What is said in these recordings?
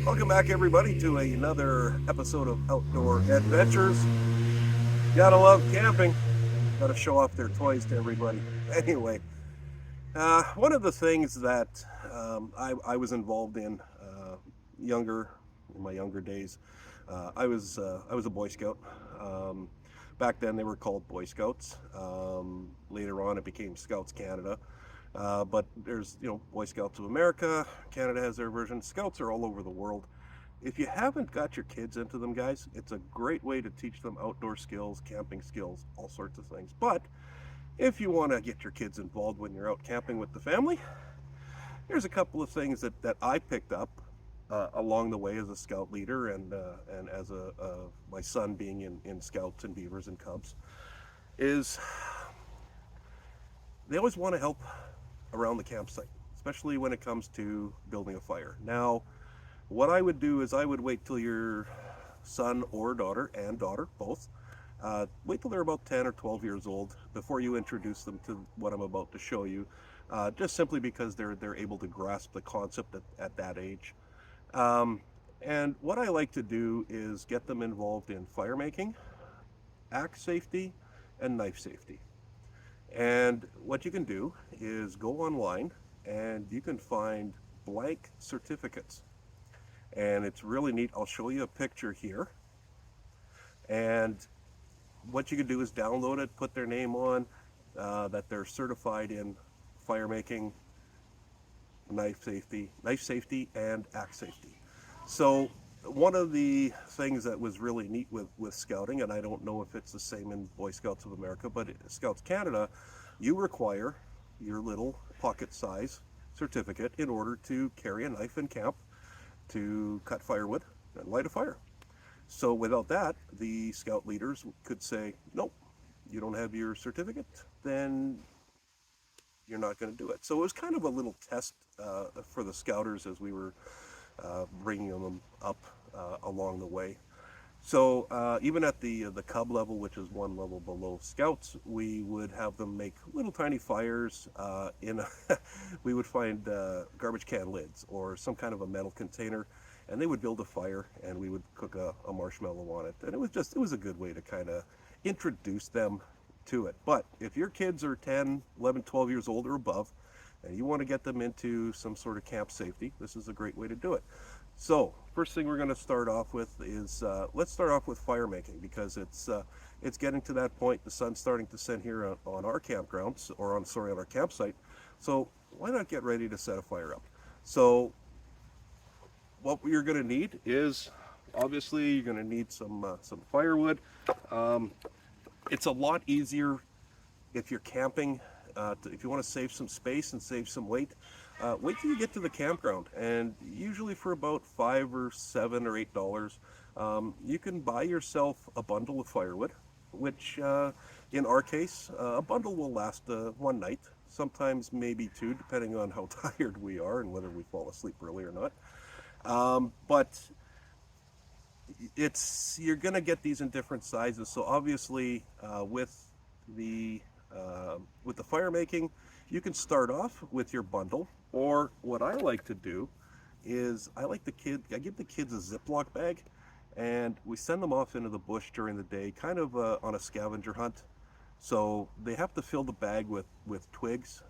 Welcome back, everybody, to another episode of Outdoor Adventures. Gotta love camping. Gotta show off their toys to everybody. Anyway, one of the things that I was involved in younger, in my younger days, I was a Boy Scout. Um, Back then, they were called Boy Scouts. Later on, it became Scouts Canada. But there's, Boy Scouts of America. Canada has their version. Scouts are all over the world. If you haven't got your kids into them, guys, it's a great way to teach them outdoor skills, camping skills, all sorts of things. But if you want to get your kids involved when you're out camping with the family, here's a couple of things that I picked up along the way as a scout leader and as my son being in scouts and beavers and cubs is they always want to help around the campsite, especially when it comes to building a fire. Now, what I would do is I would wait till your son or daughter, and daughter both, wait till they're about 10 or 12 years old before you introduce them to what I'm about to show you, just simply because they're able to grasp the concept at that age. Um, and what I like to do is get them involved in fire making, axe safety, and knife safety. And what you can do is go online and you can find blank certificates. And it's really neat. I'll show you a picture here. And what you can do is download it, put their name on, that they're certified in fire making, knife safety, and axe safety. So one of the things that was really neat with scouting, and I don't know if it's the same in Boy Scouts of America, but Scouts Canada, you require your little pocket size certificate in order to carry a knife in camp to cut firewood and light a fire. So without that, the scout leaders could say, nope, you don't have your certificate, then you're not going to do it. So it was kind of a little test for the scouters as we were bringing them up along the way. So even at the cub level, which is one level below scouts, we would have them make little tiny fires we would find garbage can lids or some kind of a metal container, and they would build a fire, and we would cook a marshmallow on it. And it was a good way to kind of introduce them to it. But if your kids are 10, 11, 12 years old or above, and you want to get them into some sort of camp safety, this is a great way to do it. So, first thing we're going to start off with is let's start off with fire making, because it's getting to that point. The sun's starting to set here on our campgrounds, or on our campsite. So why not get ready to set a fire up? So what you're going to need is, obviously, you're going to need some firewood. Um, it's a lot easier if you're camping, if you want to save some space and save some weight, wait till you get to the campground. And usually for about $5 or $7 or $8, you can buy yourself a bundle of firewood, which in our case, a bundle will last one night, sometimes maybe two, depending on how tired we are and whether we fall asleep early or not. But it's you're gonna get these in different sizes. So obviously, the with the fire making, you can start off with your bundle. Or what I like to do is I give the kids a Ziploc bag, and we send them off into the bush during the day, kind of on a scavenger hunt. So they have to fill the bag with twigs,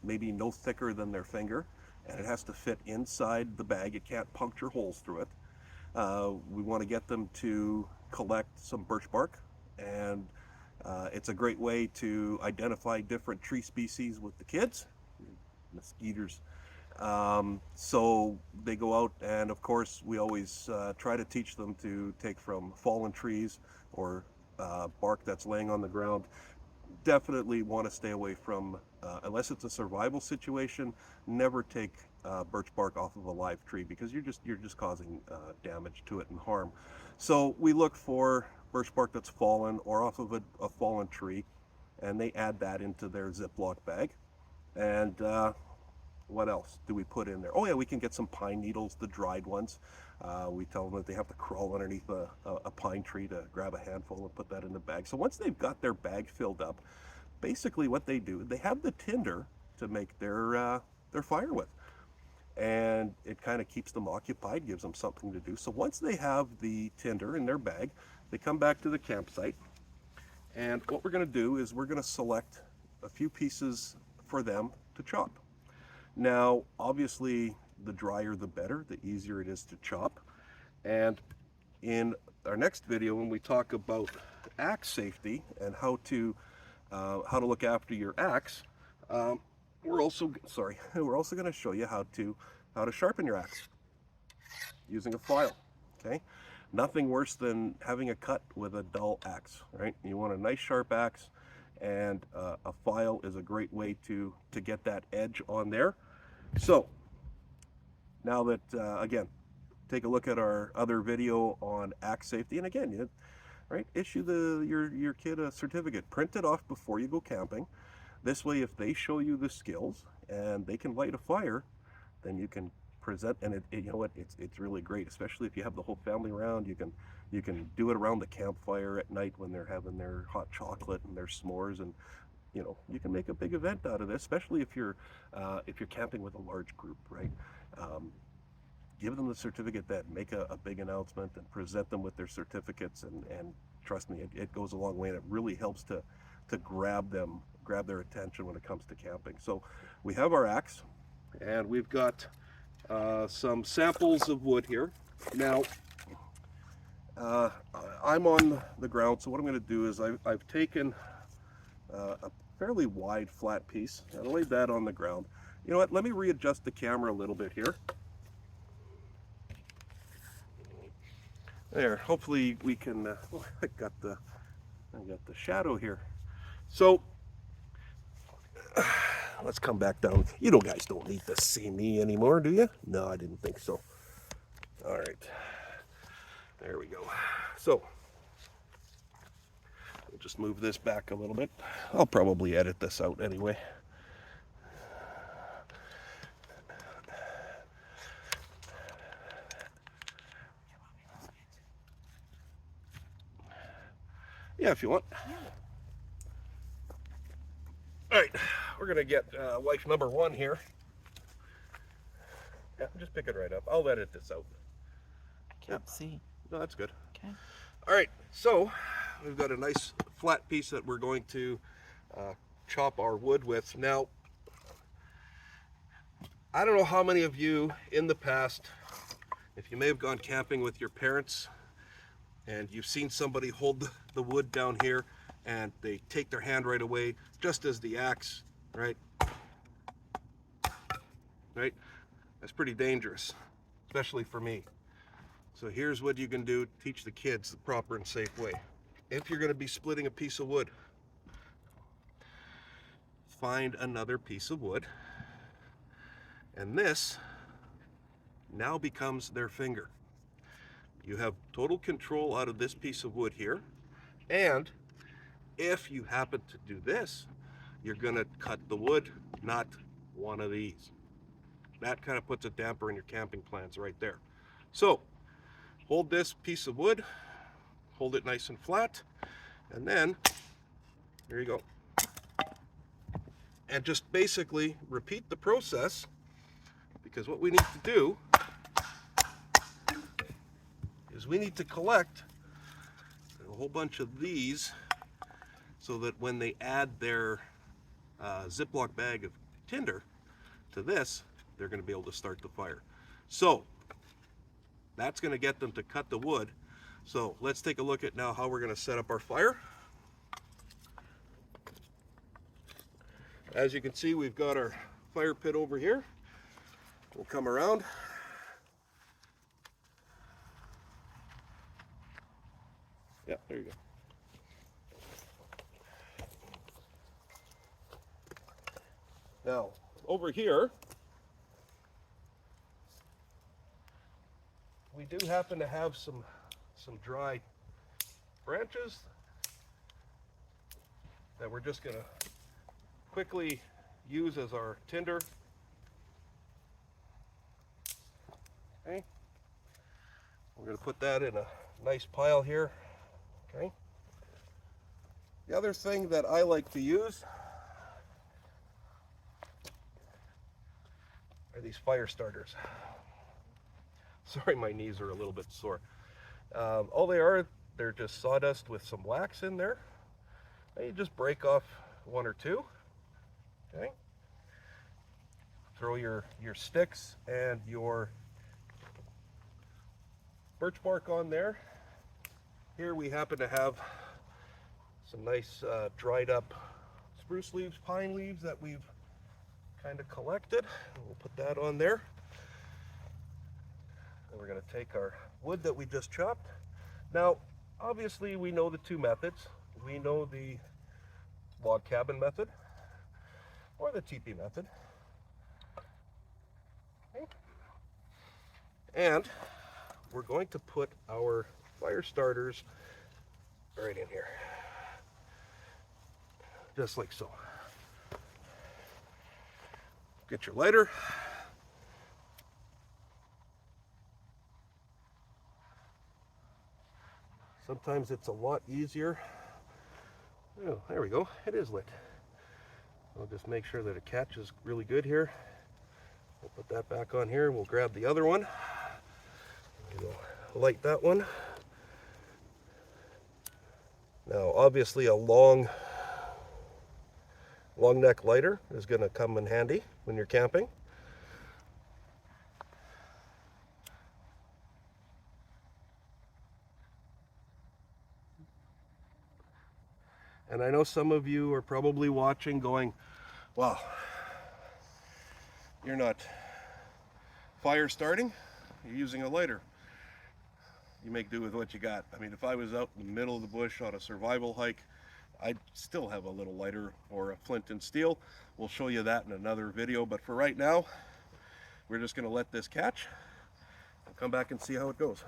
maybe no thicker than their finger, and it has to fit inside the bag. It can't puncture holes through it. We want to get them to collect some birch bark, and it's a great way to identify different tree species with the kids, mosquitoes. So they go out, and of course, we always try to teach them to take from fallen trees or bark that's laying on the ground. Definitely want to stay away from, unless it's a survival situation, never take birch bark off of a live tree, because you're just causing damage to it and harm. So we look for birch bark that's fallen or off of a fallen tree, and they add that into their Ziploc bag. And what else do we put in there? Oh yeah, we can get some pine needles, the dried ones. We tell them that they have to crawl underneath a pine tree to grab a handful and put that in the bag. So once they've got their bag filled up, basically what they do, they have the tinder to make their fire with. and it kind of keeps them occupied, gives them something to do. So once they have the tinder in their bag, they come back to the campsite, and what we're going to do is we're going to select a few pieces for them to chop. Now, obviously, the drier the better, the easier it is to chop. And in our next video, when we talk about axe safety and how to look after your axe, we're also going to show you how to sharpen your axe using a file. Okay, nothing worse than having a cut with a dull axe, right? You want a nice sharp axe, and a file is a great way to get that edge on there. So now that again, take a look at our other video on axe safety, and again, right, issue your kid a certificate, print it off before you go camping. This way, if they show you the skills and they can light a fire, then you can present, and you know what, it's really great, especially if you have the whole family around. You can do it around the campfire at night when they're having their hot chocolate and their s'mores, and you know, you can make a big event out of this, especially if you're camping with a large group, right? Give them the certificate then, make a big announcement and present them with their certificates, and trust me, it goes a long way, and it really helps to grab their attention when it comes to camping. So we have our axe, and we've got some samples of wood here. Now, I'm on the ground, so what I'm going to do is I've taken a fairly wide flat piece, and I laid that on the ground. You know what, let me readjust the camera a little bit here. There, hopefully we can, I got the shadow here. So, let's come back down. You know, guys don't need to see me anymore, do you? No, I didn't think so. All right, there we go. So, we'll just move this back a little bit. I'll probably edit this out anyway. Yeah, if you want. All right, we're gonna get wife number one here. Yeah, just pick it right up. I'll edit this out. Can't see. No, that's good. Okay. All right, so we've got a nice flat piece that we're going to chop our wood with. Now, I don't know how many of you in the past, if you may have gone camping with your parents and you've seen somebody hold the wood down here and they take their hand right away, just as the axe, right? Right? That's pretty dangerous, especially for me. So here's what you can do to teach the kids the proper and safe way. If you're going to be splitting a piece of wood, find another piece of wood, and this now becomes their finger. You have total control out of this piece of wood here, and if you happen to do this, you're going to cut the wood, not one of these. That kind of puts a damper in your camping plans right there. So hold this piece of wood, hold it nice and flat, and then there you go. And just basically repeat the process, because what we need to do is we need to collect a whole bunch of these so that when they add their Ziploc bag of tinder to this, they're going to be able to start the fire. So that's going to get them to cut the wood. So let's take a look at now how we're going to set up our fire. As you can see, we've got our fire pit over here. We'll come around. Yeah, there you go. Now, over here, we do happen to have some dry branches that we're just going to quickly use as our tinder. Okay. We're going to put that in a nice pile here. Okay. The other thing that I like to use are these fire starters. Sorry, my knees are a little bit sore. All they are, they're just sawdust with some wax in there. And you just break off one or two. Okay. Throw your sticks and your birch bark on there. Here we happen to have some nice dried up spruce leaves, pine leaves that we've kind of collected. We'll put that on there. And we're going to take our wood that we just chopped. Now, obviously we know the two methods. We know the log cabin method or the teepee method. Okay. And we're going to put our fire starters right in here. Just like so. Get your lighter. Sometimes it's a lot easier. Oh, there we go. It is lit. I'll just make sure that it catches really good here. We'll put that back on here. We'll grab the other one. We'll light that one. Now, obviously, a long neck lighter is going to come in handy when you're camping. And I know some of you are probably watching going, wow, you're not fire starting, you're using a lighter. You make do with what you got. I mean, if I was out in the middle of the bush on a survival hike, I'd still have a little lighter or a flint and steel. We'll show you that in another video, but for right now, we're just going to let this catch and come back and see how it goes.